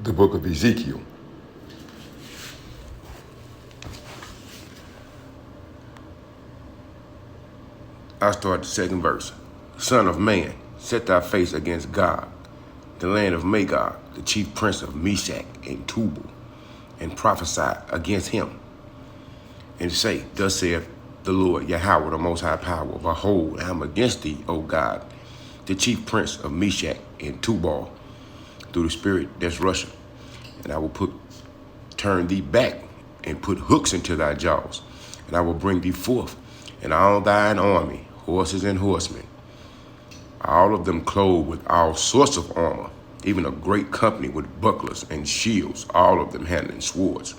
the book of Ezekiel. I start the second verse. Son of man, set thy face against God, the land of Magog, the chief prince of Meshach and Tubal, and prophesy against him, and say, Thus saith the Lord Yahweh, the Most High Power, Behold, I am against thee, O God, the chief prince of Meshach and Tubal, through the spirit that's Russia, and I will turn thee back and put hooks into thy jaws, and I will bring thee forth, and all thine army, horses and horsemen, all of them clothed with all sorts of armor, even a great company with bucklers and shields, all of them handling swords.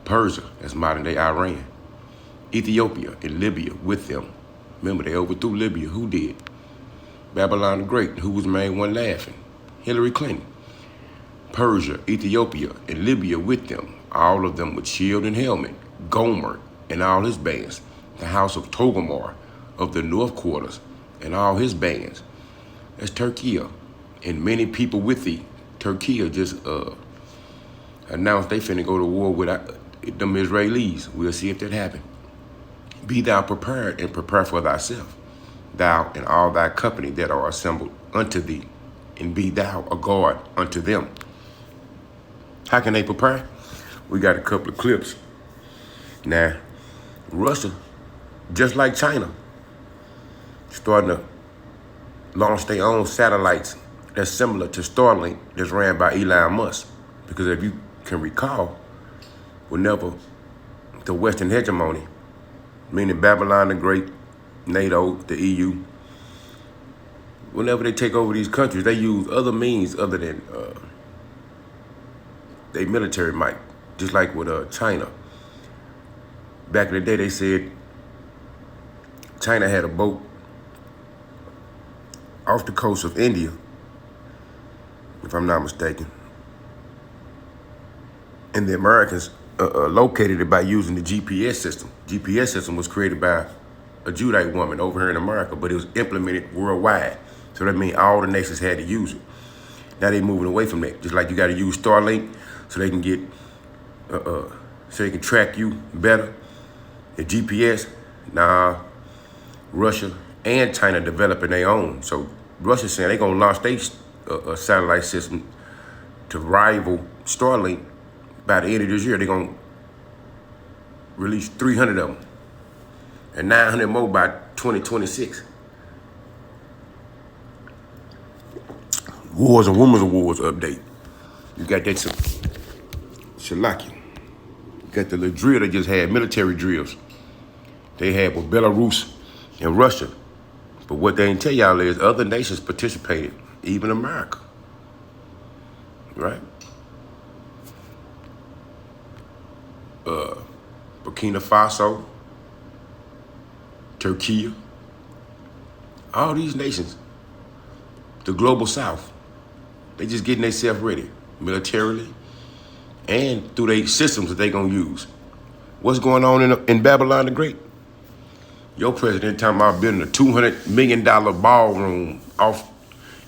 Persia, that's modern day Iran. Ethiopia and Libya with them. Remember, they overthrew Libya. Who did? Babylon the Great. Who was the main one laughing? Hillary Clinton. Persia, Ethiopia, and Libya with them, all of them with shield and helmet. Gomer and all his bands. The house of Togomar of the north quarters and all his bands. That's Turkey, and many people with thee. Turkey just announced they finna go to war with them Israelis. We'll see if that happen. Be thou prepared and prepare for thyself, thou and all thy company that are assembled unto thee, and be thou a guard unto them. How can they prepare? We got a couple of clips. Now, Russia, just like China, starting to launch their own satellites that's similar to Starlink that's ran by Elon Musk. Because if you can recall, whenever the Western hegemony, meaning Babylon the Great, NATO, the EU, whenever they take over these countries, they use other means other than their military might, just like with China. Back in the day, they said China had a boat off the coast of India, if I'm not mistaken, and the Americans located it by using the GPS system. GPS system was created by a Judite woman over here in America, but it was implemented worldwide. So that means all the nations had to use it. Now they're moving away from that. Just like you got to use Starlink so they can get, so they can track you better. The GPS, Russia and China developing their own. So Russia's saying they're gonna launch their satellite system to rival Starlink by the end of this year. They're gonna release 300 of them and 900 more by 2026. Wars and Rumors of Wars update. You got that Shalaki. You got the little drill they just had, military drills. They had with Belarus and Russia. But what they didn't tell y'all is other nations participated, even America. Right? Burkina Faso, Turkey, all these nations, the global south, they just getting themselves ready militarily and through their systems that they gonna use. What's going on in Babylon the Great? Your president talking about building a $200 million ballroom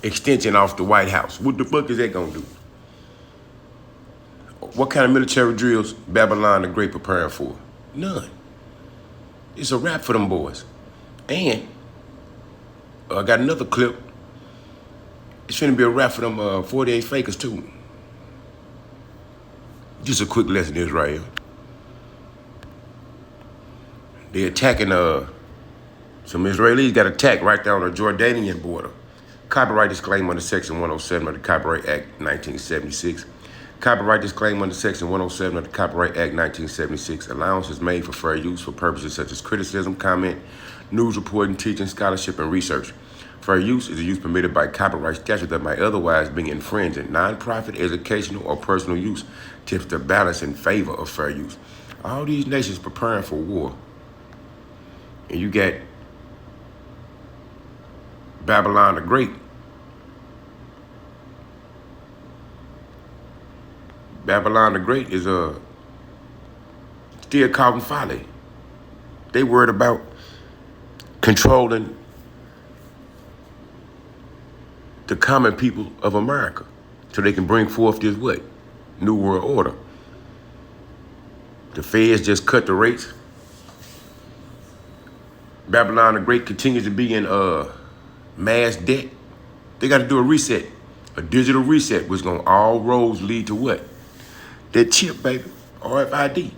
extension off the White House. What the fuck is that gonna do? What kind of military drills Babylon the Great preparing for? None. It's a wrap for them boys. And I got another clip. It's finna be a wrap for them 48 fakers too. Just a quick lesson, Israel. They attacking some Israelis got attacked right there on the Jordanian border. Copyright disclaimer under Section 107 of the Copyright Act 1976. Copyright disclaimer under Section 107 of the Copyright Act 1976. Allowance is made for fair use for purposes such as criticism, comment, news reporting, teaching, scholarship, and research. Fair use is a use permitted by copyright statute that might otherwise be infringed. Non-profit, educational, or personal use tips the balance in favor of fair use. All these nations preparing for war. And you got Babylon the Great. Babylon the Great is still causing folly. They worried about controlling the common people of America. so they can bring forth this what? New world order. The feds just cut the rates. Babylon the Great continues to be in mass debt. They got to do a reset, a digital reset, which gonna all roads lead to what? That chip, baby, RFID.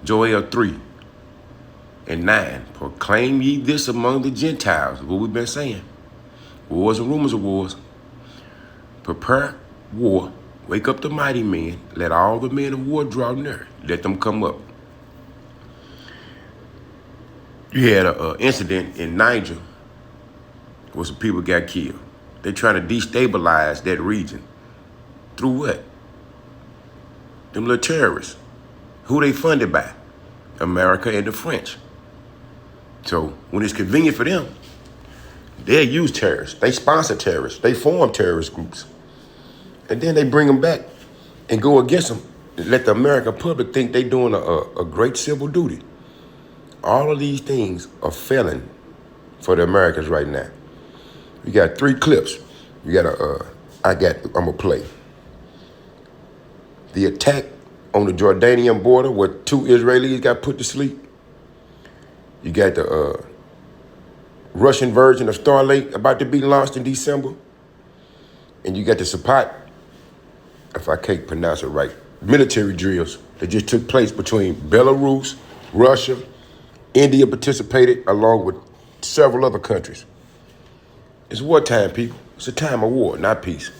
Joel 3:9. Proclaim ye this among the Gentiles. What we've been saying. Wars and rumors of wars. Prepare war. Wake up the mighty men. Let all the men of war draw near. Let them come up. You had an incident in Niger where some people got killed. They're trying to destabilize that region. Through what? Them little terrorists. Who they funded by? America and the French. So when it's convenient for them, they'll use terrorists. They sponsor terrorists. They form terrorist groups. And then they bring them back and go against them and let the American public think they're doing a great civil duty. All of these things are failing for the Americans right now. You got 3 clips. You got I'm gonna play. The attack on the Jordanian border where 2 Israelis got put to sleep. You got the Russian version of Starlink about to be launched in December. And you got the Sapat, if I can't pronounce it right, military drills that just took place between Belarus, Russia, India participated along with several other countries. It's wartime, people. It's a time of war, not peace.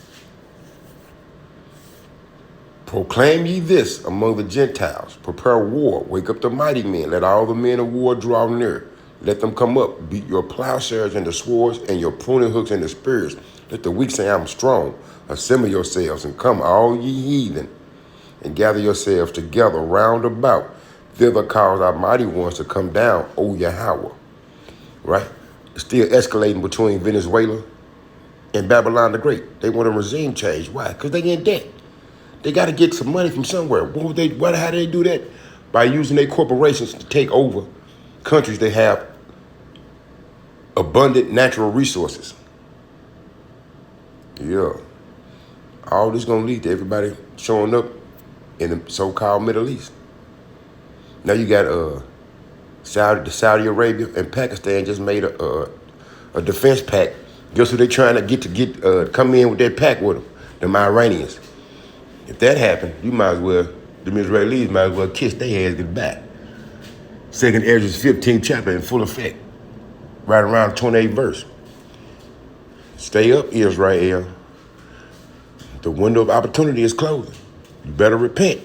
Proclaim ye this among the Gentiles. Prepare war. Wake up the mighty men. Let all the men of war draw near. Let them come up. Beat your plowshares and the swords and your pruning hooks and the spears. Let the weak say, I'm strong. Assemble yourselves and come, all ye heathen, and gather yourselves together round about. Thither cause our mighty ones to come down, O Yahweh. Right? It's still escalating between Venezuela and Babylon the Great. They want a regime change. Why? Because they in debt. They got to get some money from somewhere. How do they do that? By using their corporations to take over countries that have abundant natural resources. Yeah. All this going to lead to everybody showing up in the so-called Middle East. Now you got Saudi Arabia and Pakistan just made a defense pact. Guess who they trying to get come in with that pact with them? Them Iranians. If that happened, you might as well, the Israelis might as well kiss their ass goodbye. 2nd Ezra 15th chapter in full effect. Right around 28th verse. Stay up, Israel. The window of opportunity is closing. You better repent.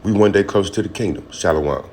We one day closer to the kingdom. Shalom.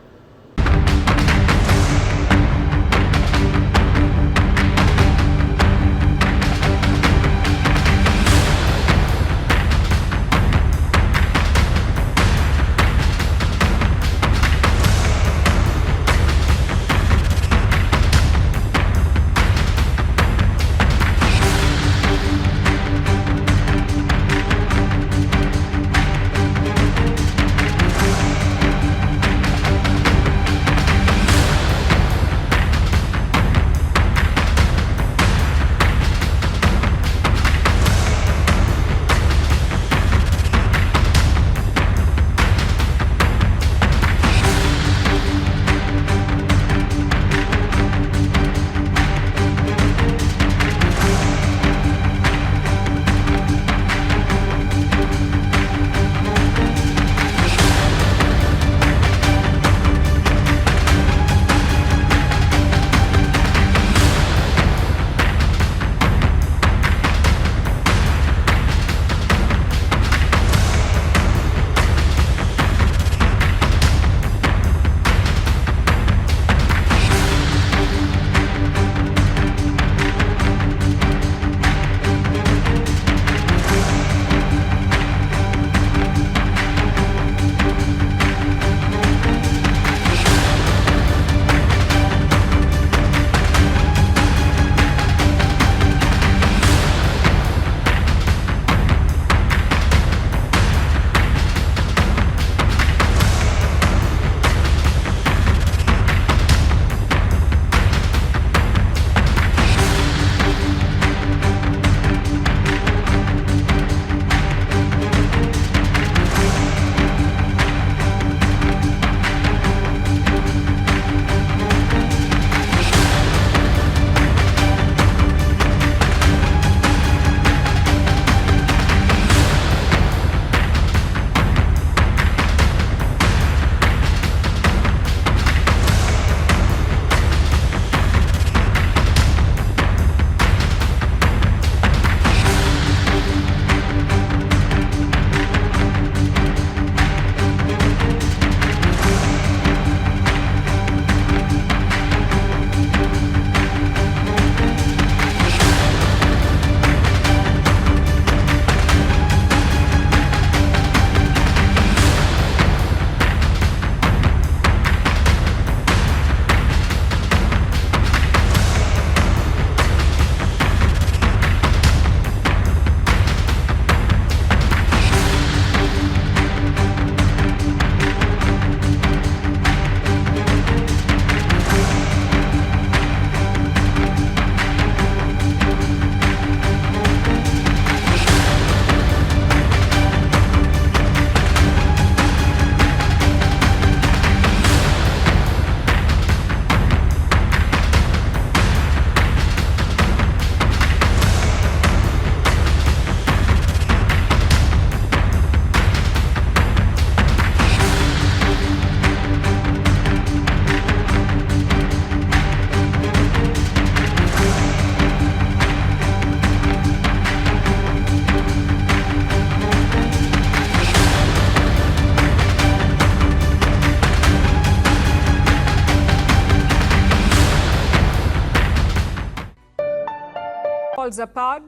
called Zapad.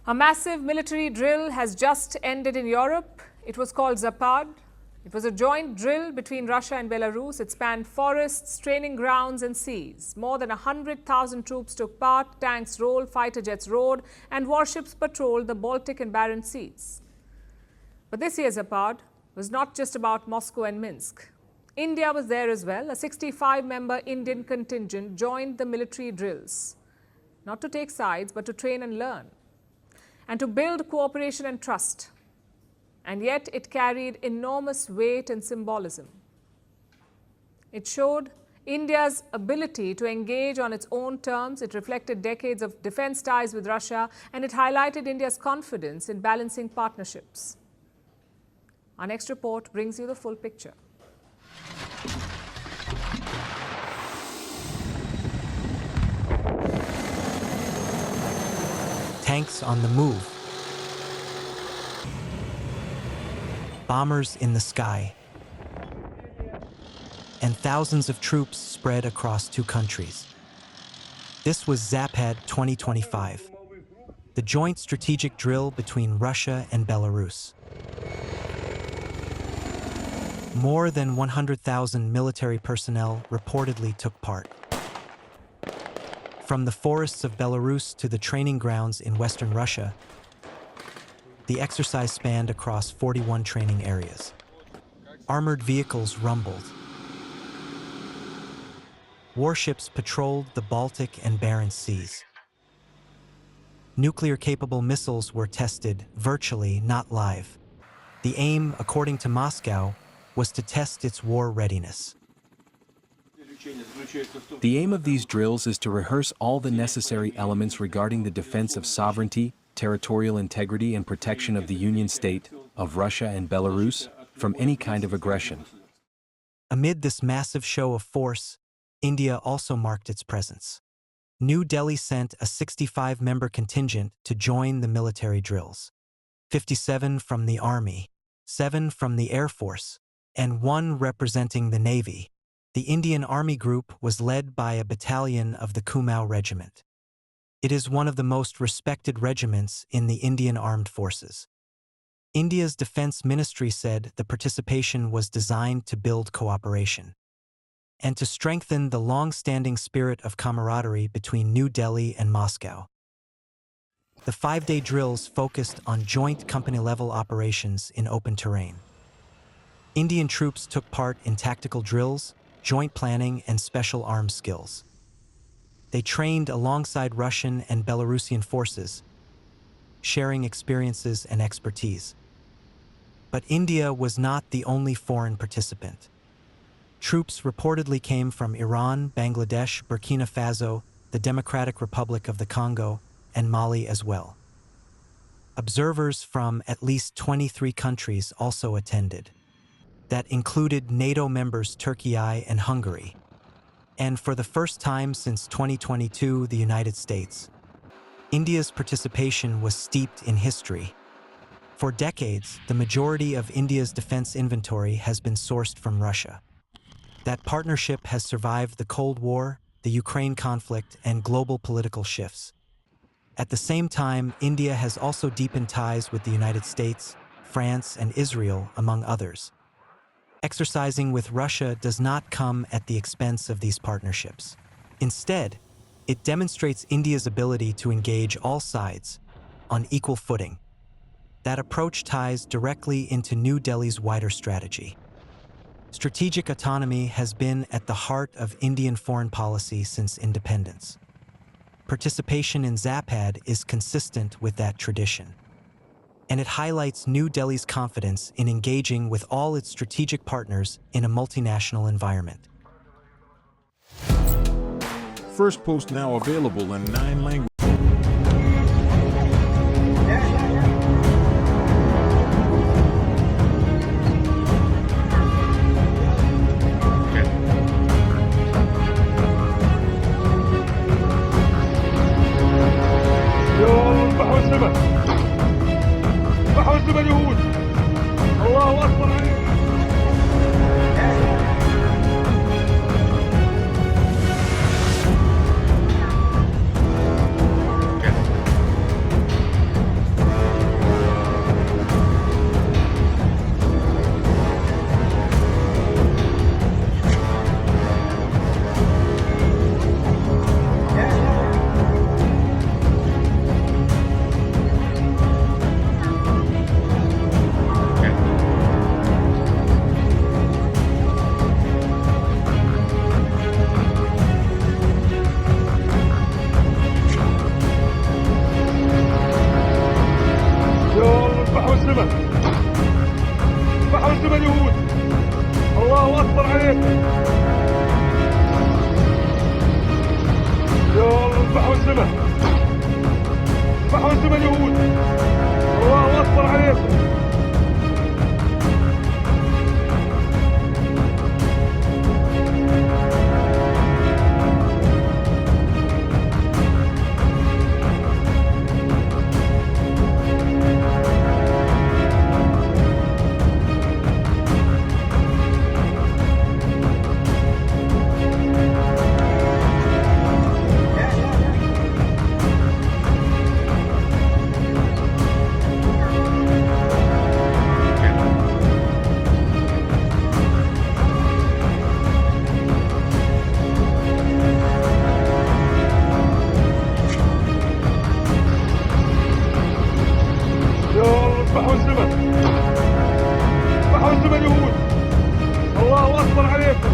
A massive military drill has just ended in Europe. It was called Zapad. It was a joint drill between Russia and Belarus. It spanned forests, training grounds and seas. More than 100,000 troops took part, tanks rolled, fighter jets rode, and warships patrolled the Baltic and Barents Seas. But this year's Zapad was not just about Moscow and Minsk. India was there as well. A 65-member Indian contingent joined the military drills, not to take sides, but to train and learn, and to build cooperation and trust. And yet it carried enormous weight and symbolism. It showed India's ability to engage on its own terms. It reflected decades of defense ties with Russia, and it highlighted India's confidence in balancing partnerships. Our next report brings you the full picture. Tanks on the move. Bombers in the sky. And thousands of troops spread across two countries. This was Zapad 2025, the joint strategic drill between Russia and Belarus. More than 100,000 military personnel reportedly took part. From the forests of Belarus to the training grounds in western Russia, the exercise spanned across 41 training areas. Armored vehicles rumbled. Warships patrolled the Baltic and Barents Seas. Nuclear-capable missiles were tested virtually, not live. The aim, according to Moscow, was to test its war readiness. The aim of these drills is to rehearse all the necessary elements regarding the defense of sovereignty, territorial integrity, and protection of the Union State, of Russia and Belarus, from any kind of aggression. Amid this massive show of force, India also marked its presence. New Delhi sent a 65-member contingent to join the military drills. 57 from the Army, 7 from the Air Force, and 1 representing the Navy. The Indian Army Group was led by a battalion of the Kumaon Regiment. It is one of the most respected regiments in the Indian Armed Forces. India's Defense Ministry said the participation was designed to build cooperation and to strengthen the long-standing spirit of camaraderie between New Delhi and Moscow. The 5-day drills focused on joint company-level operations in open terrain. Indian troops took part in tactical drills, joint planning, and special arms skills. They trained alongside Russian and Belarusian forces, sharing experiences and expertise. But India was not the only foreign participant. Troops reportedly came from Iran, Bangladesh, Burkina Faso, the Democratic Republic of the Congo, and Mali as well. Observers from at least 23 countries also attended. That included NATO members Turkey and Hungary. And for the first time since 2022, the United States. India's participation was steeped in history. For decades, the majority of India's defense inventory has been sourced from Russia. That partnership has survived the Cold War, the Ukraine conflict, and global political shifts. At the same time, India has also deepened ties with the United States, France, and Israel, among others. Exercising with Russia does not come at the expense of these partnerships. Instead, it demonstrates India's ability to engage all sides on equal footing. That approach ties directly into New Delhi's wider strategy. Strategic autonomy has been at the heart of Indian foreign policy since independence. Participation in Zapad is consistent with that tradition. And it highlights New Delhi's confidence in engaging with all its strategic partners in a multinational environment. First post now available in 9 languages. اليهود الله اكبر عليك الزمن. اذبحوا الزمن يهود. الله اكبر عليكم. يلا اذبحوا الزمن. اذبحوا الزمن يهود. الله اكبر عليكم. اذبحوا الزمن. اذبحوا الزمن يهود. الله اكبر عليكم.